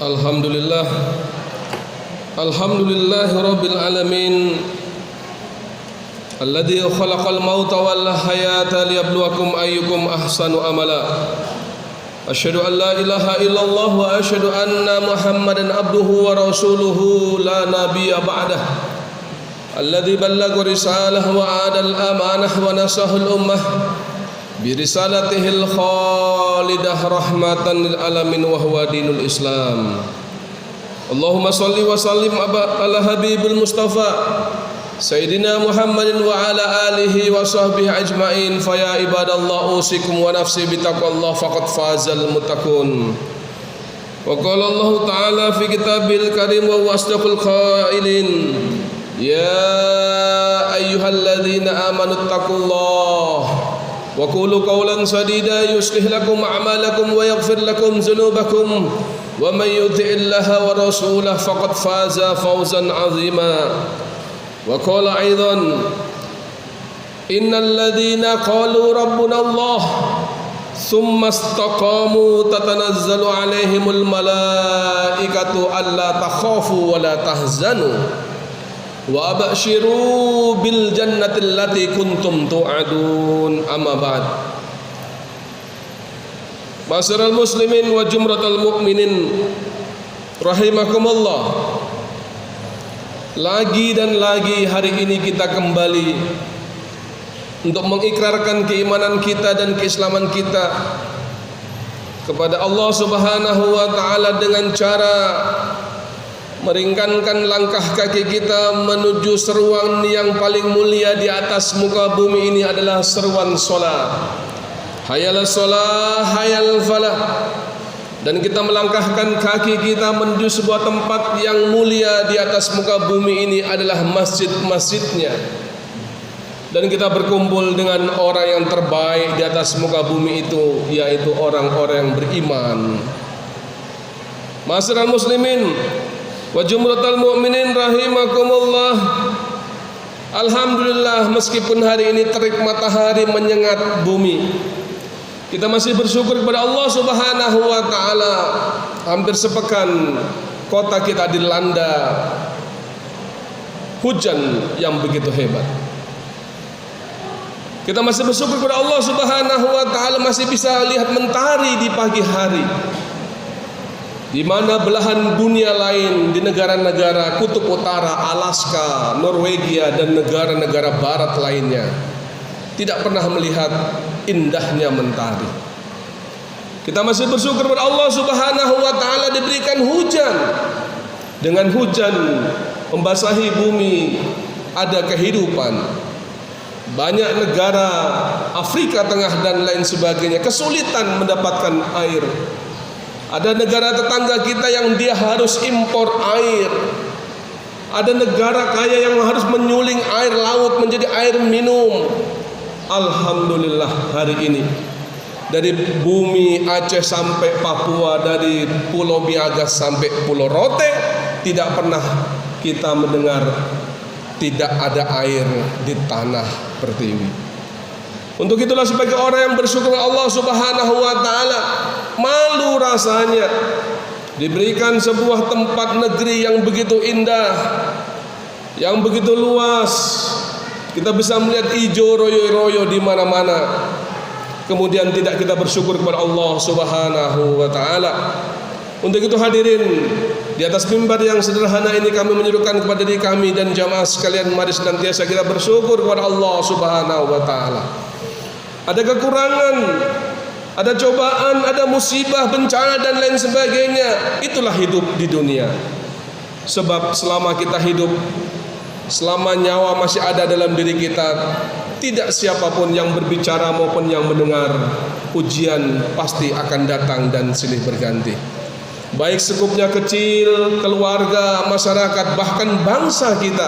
Alhamdulillah Rabbil alamin Alladhi khalaqal mauta wal hayata liyabluwakum ayyukum ahsanu amala. Asyhadu an la ilaha illallah wa asyhadu anna Muhammadan abduhu wa rasuluhu la nabiyya ba'dah. Alladhi ballagha risalah wa adal amanah wa nasahul ummah bi risalatihil khalidah rahmatan lil alamin wa huwa dinul Islam. Allahumma salli wa sallim ala habibil mustafa Sayyidina Muhammadin wa ala alihi wa sahbihi ajma'in. Fa ya ibadallah usikum wa nafsi bitaqwallah faqad fazal muttaqun. Wa qala Allah ta'ala fi kitabil karim wa asdaqul qailin ya ayyuhalladzina amanu taqullah wa qulu qawlan sadida yuslih lakum a'malakum wa yaghfir lakum dhunubakum wa may yuti'illaha wa rasulahu faqad faza fawzan 'azima. Wa qala aidan innal ladzina qalu rabbuna Allah thumma istaqamu tatanazzalu 'alaihimul malaikatu alla takhafu wa la tahzanu wa abshiru bil jannati allati kuntum tu'adun. Amma ba'd. Ma'asyiral muslimin wa jumratal mu'minin rahimakumullah. Lagi dan lagi hari ini kita kembali untuk mengikrarkan keimanan kita dan keislaman kita kepada Allah Subhanahu wa taala dengan cara meringkankan langkah kaki kita menuju seruan yang paling mulia di atas muka bumi ini adalah seruan salat. Hayal salat, hayal falah. Dan kita melangkahkan kaki kita menuju sebuah tempat yang mulia di atas muka bumi ini adalah masjid-masjidnya. Dan kita berkumpul dengan orang yang terbaik di atas muka bumi itu, yaitu orang-orang yang beriman. Ma'asyiral muslimin wa jumratal mu'minin rahimakumullah. Alhamdulillah, meskipun hari ini terik matahari menyengat bumi, kita masih bersyukur kepada Allah Subhanahu wa taala. Hampir sepekan kota kita dilanda hujan yang begitu hebat. Kita masih bersyukur kepada Allah Subhanahu wa taala masih bisa lihat mentari di pagi hari. Di mana belahan dunia lain, di negara-negara kutub utara, Alaska, Norwegia dan negara-negara barat lainnya tidak pernah melihat indahnya mentari. Kita masih bersyukur kepada Allah Subhanahu wa taala diberikan hujan. Dengan hujan membasahi bumi ada kehidupan. Banyak negara Afrika Tengah dan lain sebagainya kesulitan mendapatkan air. Ada negara tetangga kita yang dia harus impor air. Ada negara kaya yang harus menyuling air laut menjadi air minum. Alhamdulillah hari ini dari bumi Aceh sampai Papua, dari Pulau Miagas sampai Pulau Rote, tidak pernah kita mendengar tidak ada air di tanah pertiwi. Untuk itulah sebagai orang yang bersyukur Allah Subhanahu wa taala, malu rasanya diberikan sebuah tempat negeri yang begitu indah, yang begitu luas. Kita bisa melihat hijau royo-royo di mana-mana. Kemudian tidak kita bersyukur kepada Allah Subhanahu wa taala. Untuk itu hadirin, di atas mimbar yang sederhana ini kami menyerukan kepada diri kami dan jamaah sekalian, mari senantiasa kita bersyukur kepada Allah Subhanahu wa taala. Ada kekurangan, ada cobaan, ada musibah, bencana dan lain sebagainya. Itulah hidup di dunia. Sebab selama kita hidup, selama nyawa masih ada dalam diri kita, tidak siapapun yang berbicara maupun yang mendengar, ujian pasti akan datang dan silih berganti. Baik sekupnya kecil, keluarga, masyarakat, bahkan bangsa kita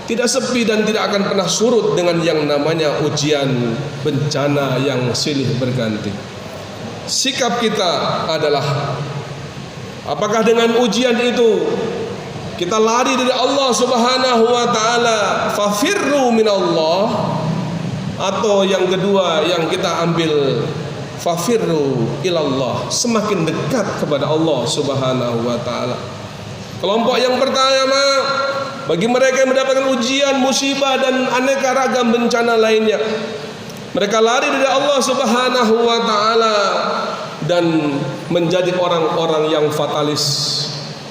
tidak sepi dan tidak akan pernah surut dengan yang namanya ujian, bencana yang silih berganti. Sikap kita adalah, apakah dengan ujian itu kita lari dari Allah Subhanahu wa taala, fafirru minallah, atau yang kedua yang kita ambil fafirru ilallah, semakin dekat kepada Allah Subhanahu wa taala. Kelompok yang pertama, bagi mereka yang mendapatkan ujian, musibah dan aneka ragam bencana lainnya, mereka lari dari Allah Subhanahu wa taala dan menjadi orang-orang yang fatalis,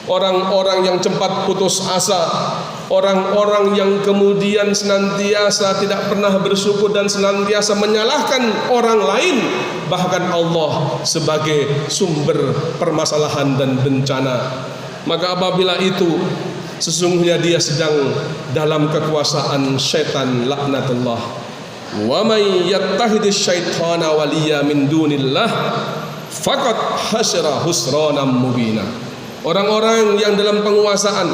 orang-orang yang cepat putus asa, orang-orang yang kemudian senantiasa tidak pernah bersyukur dan senantiasa menyalahkan orang lain, bahkan Allah sebagai sumber permasalahan dan bencana. Maka apabila itu, sesungguhnya dia sedang dalam kekuasaan syaitan laknatullah. Wa may yattahidis syaitana waliya min dunillah faqad hasyara husranan mubina. Orang-orang yang dalam penguasaan,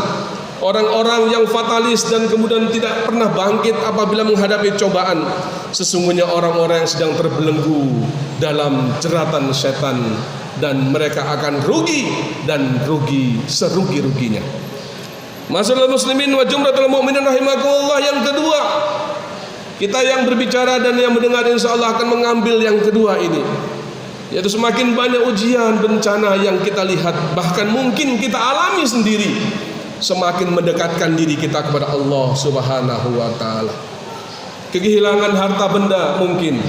orang-orang yang fatalis dan kemudian tidak pernah bangkit apabila menghadapi cobaan, sesungguhnya orang-orang yang sedang terbelenggu dalam jeratan setan, dan mereka akan rugi dan rugi serugi-ruginya. Masyaallah muslimin wa jumlatul mu'minin rahimakumullah. Yang kedua, kita yang berbicara dan yang mendengar insyaallah akan mengambil yang kedua ini, yaitu semakin banyak ujian bencana yang kita lihat, bahkan mungkin kita alami sendiri, semakin mendekatkan diri kita kepada Allah Subhanahu wa taala. Kehilangan harta benda mungkin,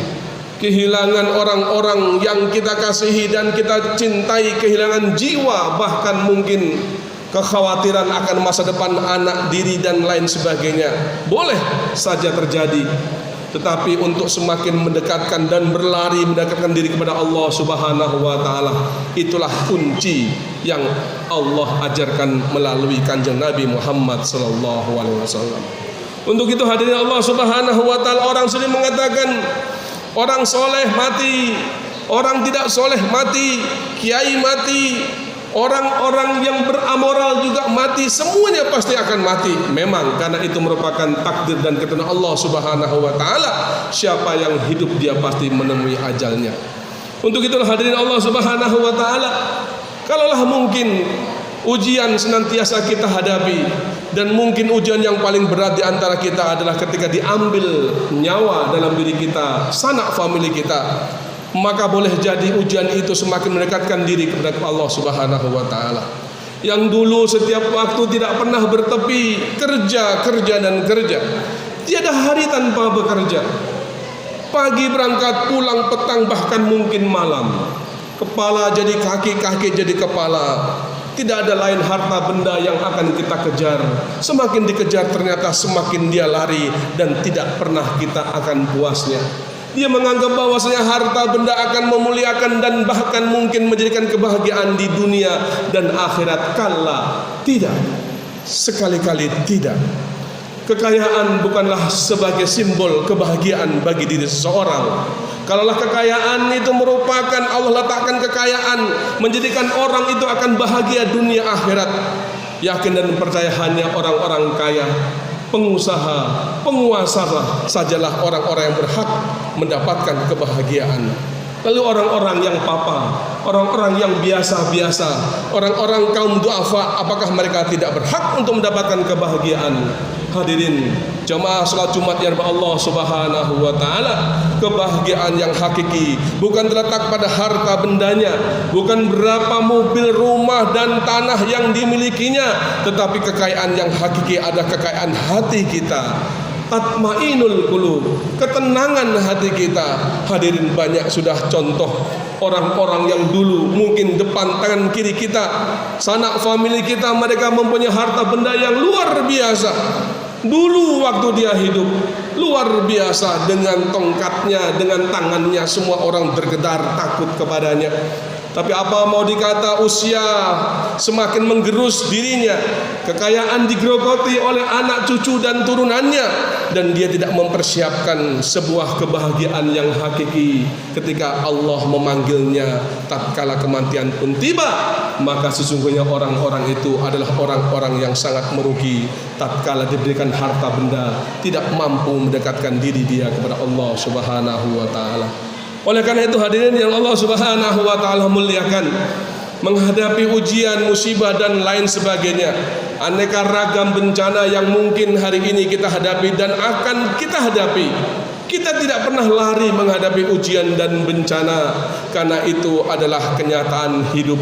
kehilangan orang-orang yang kita kasihi dan kita cintai, kehilangan jiwa, bahkan mungkin kekhawatiran akan masa depan anak, diri dan lain sebagainya boleh saja terjadi. Tetapi untuk semakin mendekatkan dan berlari mendekatkan diri kepada Allah Subhanahu wa taala, itulah kunci yang Allah ajarkan melalui kanjeng Nabi Muhammad sallallahu alaihi wasallam. Untuk itu hadirin Allah Subhanahu wa taala, orang sering mengatakan orang soleh mati, orang tidak soleh mati, kiai mati, orang-orang yang beramoral juga mati, semuanya pasti akan mati. Memang karena itu merupakan takdir dan ketentuan Allah Subhanahu wa taala. Siapa yang hidup dia pasti menemui ajalnya. Untuk itu hadirin Allah Subhanahu wa taala, kalaulah mungkin ujian senantiasa kita hadapi, dan mungkin ujian yang paling berat di antara kita adalah ketika diambil nyawa dalam diri kita, sanak famili kita, maka boleh jadi ujian itu semakin mendekatkan diri kepada Allah Subhanahu wa taala. Yang dulu setiap waktu tidak pernah bertepi, kerja dan kerja, tiada hari tanpa bekerja, pagi berangkat, pulang petang, bahkan mungkin malam, kepala jadi kaki, kaki jadi kepala. Tidak ada lain harta benda yang akan kita kejar. Semakin dikejar ternyata semakin dia lari, dan tidak pernah kita akan puasnya. Dia menganggap bahwasanya harta benda akan memuliakan dan bahkan mungkin menjadikan kebahagiaan di dunia dan akhirat. Kala tidak, sekali-kali tidak. Kekayaan bukanlah sebagai simbol kebahagiaan bagi diri seseorang. Kalaulah kekayaan itu merupakan, Allah letakkan kekayaan menjadikan orang itu akan bahagia dunia akhirat, yakin dan percaya hanya orang-orang kaya, pengusaha, penguasa sajalah orang-orang yang berhak mendapatkan kebahagiaan. Lalu orang-orang yang papa, orang-orang yang biasa-biasa, orang-orang kaum duafa, apakah mereka tidak berhak untuk mendapatkan kebahagiaan? Hadirin jemaah salat Jumat yang Allah Subhanahu wa taala, kebahagiaan yang hakiki bukan terletak pada harta bendanya, bukan berapa mobil, rumah dan tanah yang dimilikinya, tetapi kekayaan yang hakiki adalah kekayaan hati kita. Tatmainul qulub, ketenangan hati kita. Hadirin, banyak sudah contoh orang-orang yang dulu mungkin depan tangan kiri kita, sanak famili kita, mereka mempunyai harta benda yang luar biasa. Dulu waktu dia hidup luar biasa, dengan tongkatnya, dengan tangannya, semua orang bergedar takut kepadanya. Tapi apa mau dikata, usia semakin menggerus dirinya, kekayaan digerogoti oleh anak cucu dan turunannya, dan dia tidak mempersiapkan sebuah kebahagiaan yang hakiki. Ketika Allah memanggilnya tatkala kematian pun tiba, maka sesungguhnya orang-orang itu adalah orang-orang yang sangat merugi tatkala diberikan harta benda, tidak mampu mendekatkan diri dia kepada Allah Subhanahu wa taala. Oleh karena itu hadirin yang Allah Subhanahu wa taala muliakan, menghadapi ujian, musibah dan lain sebagainya, aneka ragam bencana yang mungkin hari ini kita hadapi dan akan kita hadapi, Kita tidak pernah lari menghadapi ujian dan bencana, karena itu adalah kenyataan hidup.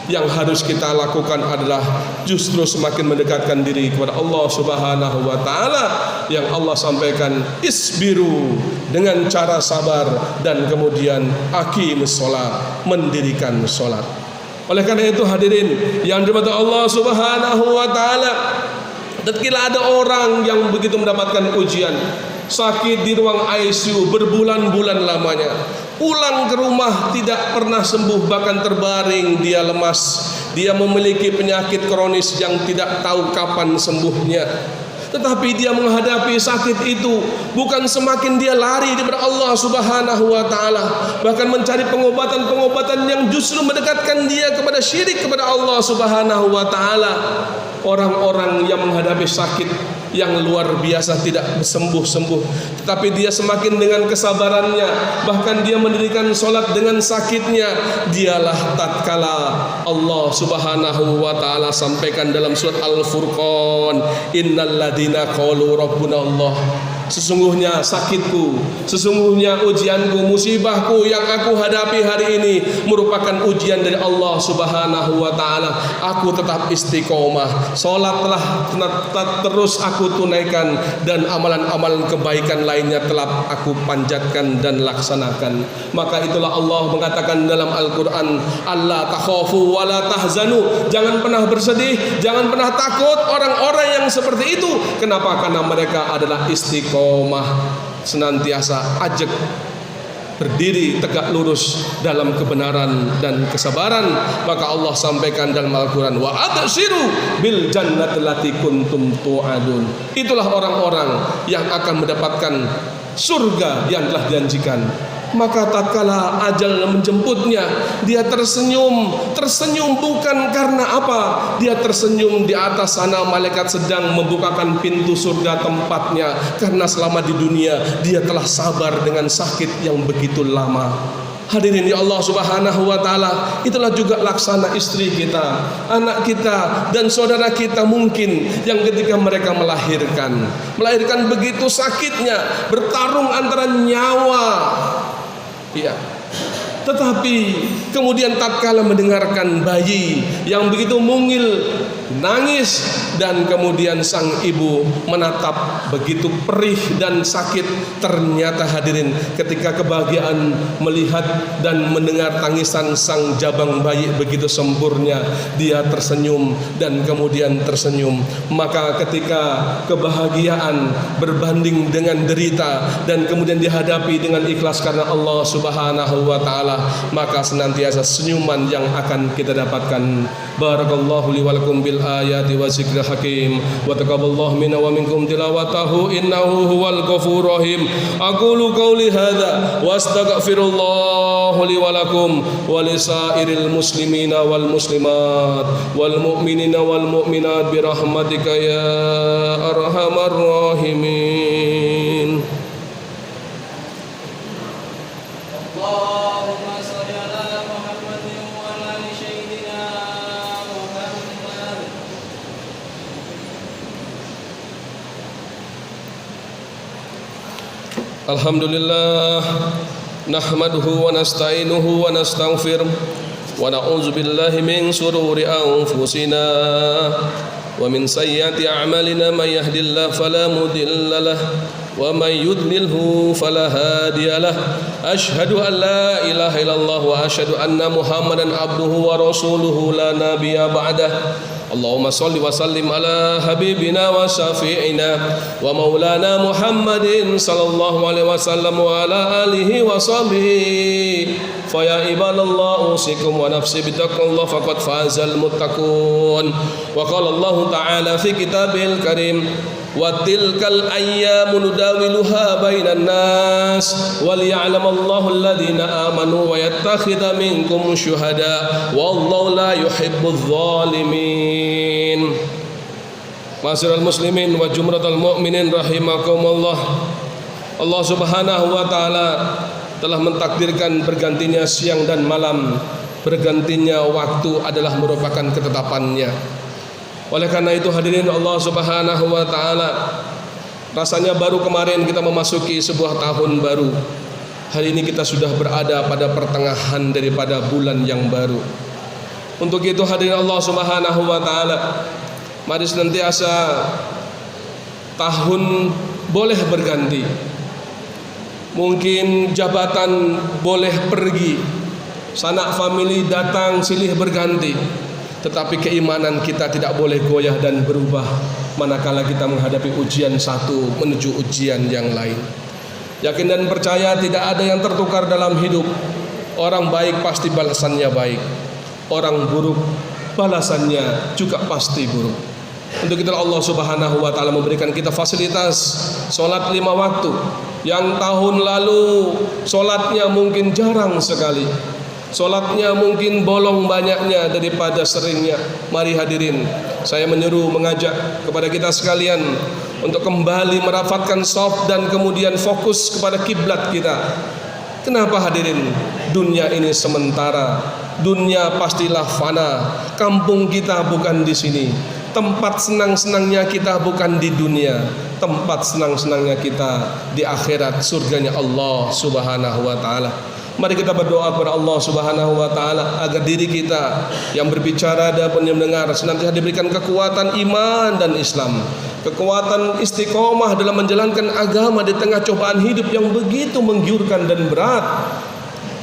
Yang harus kita lakukan adalah justru semakin mendekatkan diri kepada Allah Subhanahu wa taala, yang Allah sampaikan isbiru, dengan cara sabar, dan kemudian aqimus shalah, mendirikan salat. Oleh karena itu hadirin yang dirahmati Allah Subhanahu wa taala, tatkala ada orang yang begitu mendapatkan ujian, sakit di ruang ICU berbulan-bulan lamanya, pulang ke rumah tidak pernah sembuh, bahkan terbaring dia lemas, dia memiliki penyakit kronis yang tidak tahu kapan sembuhnya. Tetapi dia menghadapi sakit itu bukan semakin dia lari daripada Allah Subhanahu wa taala, bahkan mencari pengobatan-pengobatan yang justru mendekatkan dia kepada syirik kepada Allah Subhanahu wa taala. Orang-orang yang menghadapi sakit yang luar biasa tidak sembuh-sembuh, tetapi dia semakin dengan kesabarannya, bahkan dia mendirikan solat dengan sakitnya, dialah tatkala Allah Subhanahu wa taala sampaikan dalam surat Al-Furqan, innal ladina qalu rabbuna Allah, sesungguhnya sakitku, sesungguhnya ujianku, musibahku yang aku hadapi hari ini merupakan ujian dari Allah Subhanahu wa taala. Aku tetap istiqomah, salatlah terus aku tunaikan, dan amalan-amalan kebaikan lainnya telah aku panjatkan dan laksanakan. Maka itulah Allah mengatakan dalam Al-Qur'an, alla takhafu wa la tahzanu, jangan pernah bersedih, jangan pernah takut orang-orang yang seperti itu. Kenapa? Karena mereka adalah istiqomah, senantiasa ajak berdiri tegak lurus dalam kebenaran dan kesabaran. Maka Allah sampaikan dalam Al-Quran, wa abshiru bil jannati allati kuntum tu'adun, itulah orang-orang yang akan mendapatkan surga yang telah dijanjikan. Maka tatkala ajal menjemputnya, dia tersenyum bukan karena apa? Dia tersenyum di atas sana malaikat sedang membukakan pintu surga tempatnya, karena selama di dunia dia telah sabar dengan sakit yang begitu lama. Hadirin ya Allah Subhanahu wa taala, itulah juga laksana istri kita, anak kita, dan saudara kita mungkin yang ketika mereka melahirkan begitu sakitnya, bertarung antara nyawa. Iya. Tetapi kemudian tatkala mendengarkan bayi yang begitu mungil nangis, dan kemudian sang ibu menatap begitu perih dan sakit, ternyata hadirin ketika kebahagiaan melihat dan mendengar tangisan sang jabang bayi begitu sempurna, dia tersenyum dan kemudian tersenyum. Maka ketika kebahagiaan berbanding dengan derita dan kemudian dihadapi dengan ikhlas karena Allah Subhanahu wa taala, maka senantiasa senyuman yang akan kita dapatkan. Barakallahu li wa lakum bil ayati wa zikril hakim, wa taqabbalallahu minna wa minkum tilawatahu, innahu huwal ghafurur rahim. Aqulu qawli hadza wa astaghfirullah li wa lakum wa lisairil muslimina wal muslimat wal mu'minina wal mu'minat bi rahmatika ya arhamar rahimin. Alhamdulillah, nahmaduhu wa nasta'inuhu wa nastaghfir, wa na'udzu billahi min shururi anfusina wa min sayyiati a'malina, may yahdihillahu fala mudilla lahu wa may yudlilhu fala hadiya lahu. Asyhadu an la ilaha illallah wa asyhadu anna Muhammadan abduhu wa rasuluhu la nabiyya ba'dah. Allahumma salli wa sallim ala habibina wa syafi'ina wa maulana Muhammadin sallallahu alaihi wasallam wa ala alihi wa sahbihi. Fa ya ibadallah usikum wa nafsi bittaqwallah faqad fazal muttaqun. Wa qala Allah ta'ala fi kitabil karim, wa tilkal ayyamu nudawiluha bainan nas wal ya'lamallahu alladhina amanu wa yattakhidha minkum syuhada wallahu la yuhibbudz zalimin. Ma'asyiral muslimin wa jumratal mu'minin rahimakumullah. Allah Subhanahu wa taala telah mentakdirkan bergantinya siang dan malam, bergantinya waktu adalah merupakan ketetapannya. Oleh karena itu hadirin Allah Subhanahu wa taala, Rasanya baru kemarin kita memasuki sebuah tahun baru. Hari ini kita sudah berada pada pertengahan daripada bulan yang baru. Untuk itu hadirin Allah Subhanahu wa taala, mari senantiasa tahun boleh berganti. Mungkin jabatan boleh pergi, sanak famili datang silih berganti, tetapi keimanan kita tidak boleh goyah dan berubah manakala kita menghadapi ujian satu menuju ujian yang lain. Yakin dan percaya tidak ada yang tertukar dalam hidup. Orang baik pasti balasannya baik, orang buruk balasannya juga pasti buruk. Untuk itulah Allah Subhanahu wa taala memberikan kita fasilitas salat 5 waktu. Yang tahun lalu salatnya mungkin jarang sekali, salatnya mungkin bolong banyaknya daripada seringnya. Mari hadirin, saya menyeru mengajak kepada kita sekalian untuk kembali merafatkan shaf dan kemudian fokus kepada kiblat kita. Kenapa hadirin? Dunia ini sementara, dunia pastilah fana. Kampung kita bukan di sini, tempat senang-senangnya kita bukan di dunia, tempat senang-senangnya kita di akhirat, surganya Allah Subhanahu wa taala. Mari kita berdoa kepada Allah Subhanahu wa taala agar diri kita yang berbicara dan yang mendengar senantiasa diberikan kekuatan iman dan Islam, kekuatan istiqomah dalam menjalankan agama di tengah cobaan hidup yang begitu menggiurkan dan berat.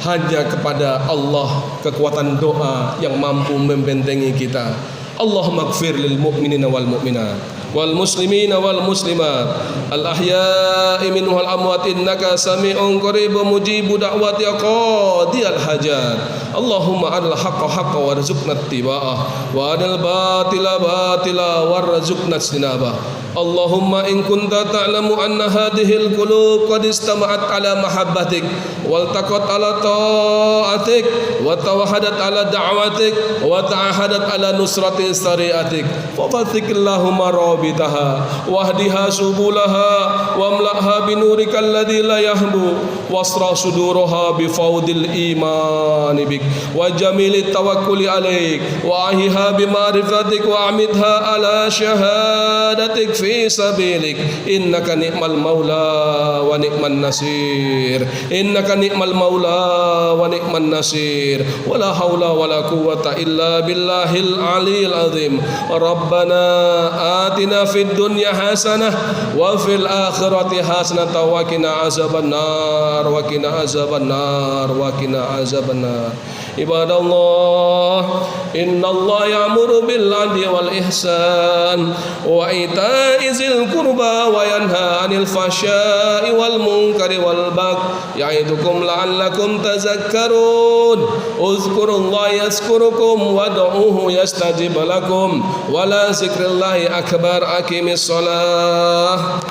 Hanya kepada Allah kekuatan doa yang mampu membentengi kita. Allahumma ighfir lil mu'minina wal mu'minat wal muslimina wal muslimat al ahya'i minhum wal amwat innaka sami'un qaribun mujibu da'wati qadiyal hajat. Allahumma adil haqqa haqqa warzuqna ittiba'ah wa adil batila batila warzuqna istinabah. Allahumma in kunta ta'lamu anna hadhil qulub qad istama'at ala mahabbatik wal taqat ala ta'atik wa tawahadat ala da'watik wa ta'ahadat ala nusrati syariatik fa fathik Allahumma rabitaha wahdiha subulaha wamla'ha binurika alladhi la yahbu wasra suduraha bi faudil iman bik wa jamili tawakkuli alaik wa ahiha bi ma'rifatik wa amidha ala syahadatik fi sabilik innaka ni'mal maula wa ni'man nasir innaka ni'mal maula wa ni'man nasir wala haula wala quwwata illa billahil aliyil azim. Rabbana atina fid dunya hasanah wa fil akhirati hasanah wa qina azabannar wa qina azabannar wa qina azabannar. Ibadallah, innallaha ya'muru bil 'adli wal ihsan wa ita'i dzil qurba wa yanha 'anil fahsya'i wal munkari wal baghi ya'idukum la'allakum tadhakkarun. Uzkurullaha yazkurukum wad'uuhu yastajib lakum wa la dzikrullahi akbar. Aqimis shalah.